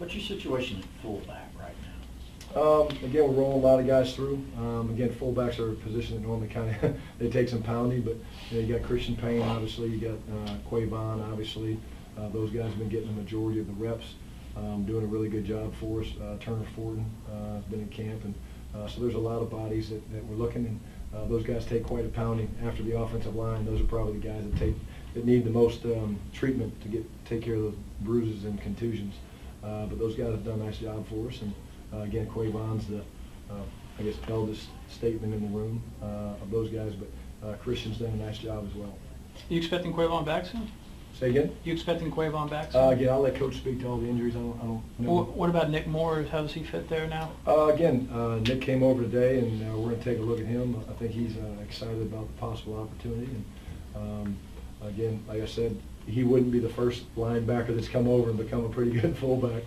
What's your situation at fullback right now? Again, we're rolling a lot of guys through. Again, fullbacks are a position that normally kind of they take some pounding, but you got Christian Payne, obviously. You got Quavon, obviously. Those guys have been getting the majority of the reps, doing a really good job for us. Turner Forden has been in camp, and so there's a lot of bodies that we're looking, and those guys take quite a pounding after the offensive line. Those are probably the guys that need the most treatment to take care of the bruises and contusions. But those guys have done a nice job for us, and again, Quavon's the, I guess, eldest statement in the room of those guys, but Christian's done a nice job as well. You expecting Quavon back soon? Say again? You expecting Quavon back soon? Again, I'll let Coach speak to all the injuries. I don't know. What about Nick Moore? How does he fit there now? Again, Nick came over today, and we're going to take a look at him. I think he's excited about the possible opportunity. And again, like I said, he wouldn't be the first linebacker that's come over and become a pretty good fullback.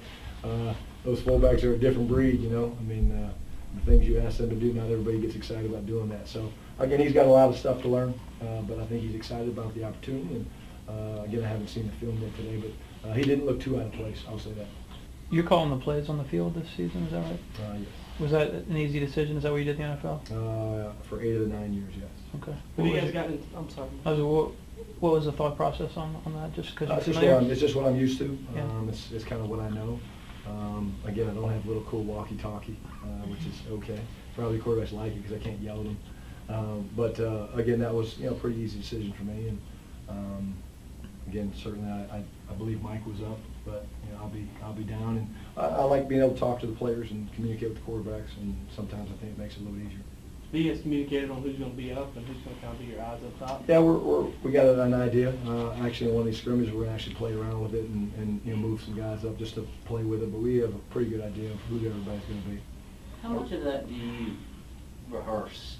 Those fullbacks are a different breed, you know. I mean, the things you ask them to do, not everybody gets excited about doing that. So, again, he's got a lot of stuff to learn, but I think he's excited about the opportunity. And again, I haven't seen the film yet today, but he didn't look too out of place, I'll say that. You're calling the plays on the field this season, is that right? Yes. Was that an easy decision? Is that what you did in the NFL? For 8 of the 9 years, yes. Okay. Have you guys gotten? I'm sorry. What was the thought process on that? Just because it's just what I'm used to. Yeah. It's kind of what I know. Again, I don't have a little cool walkie-talkie, which is okay. Probably quarterbacks like it because I can't yell at them. But again, that was a pretty easy decision for me. And again, certainly I believe Mike was up, but I'll be down. And I like being able to talk to the players and communicate with the quarterbacks. And sometimes I think it makes it a little easier. Have you guys communicated on who's going to be up and who's going to kind of be your eyes up top? Yeah, we got an idea. Actually, in one of these scrimmages, we're going to actually play around with it and move some guys up just to play with it. But we have a pretty good idea of who everybody's going to be. How much of that do you rehearse?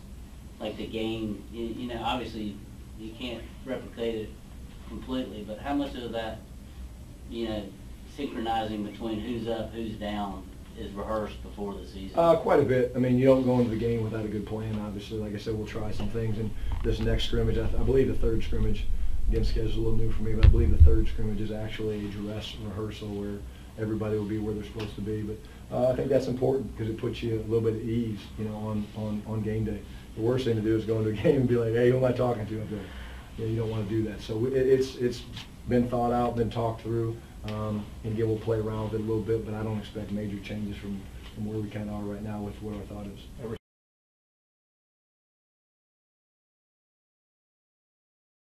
Like the game, you know, obviously you can't replicate it completely, but how much of that, synchronizing between who's up, who's down, is rehearsed before the season? Quite a bit. I mean, you don't go into the game without a good plan, obviously. Like I said, we'll try some things. And this next scrimmage, I believe the third scrimmage, again, schedule's a little new for me, but I believe the third scrimmage is actually a dress rehearsal where everybody will be where they're supposed to be. But I think that's important because it puts you a little bit at ease, on game day. The worst thing to do is go into a game and be like, hey, who am I talking to up there? You don't want to do that. So it's been thought out, been talked through. And again, we'll play around with it a little bit, but I don't expect major changes from where we kind of are right now with what our thought is.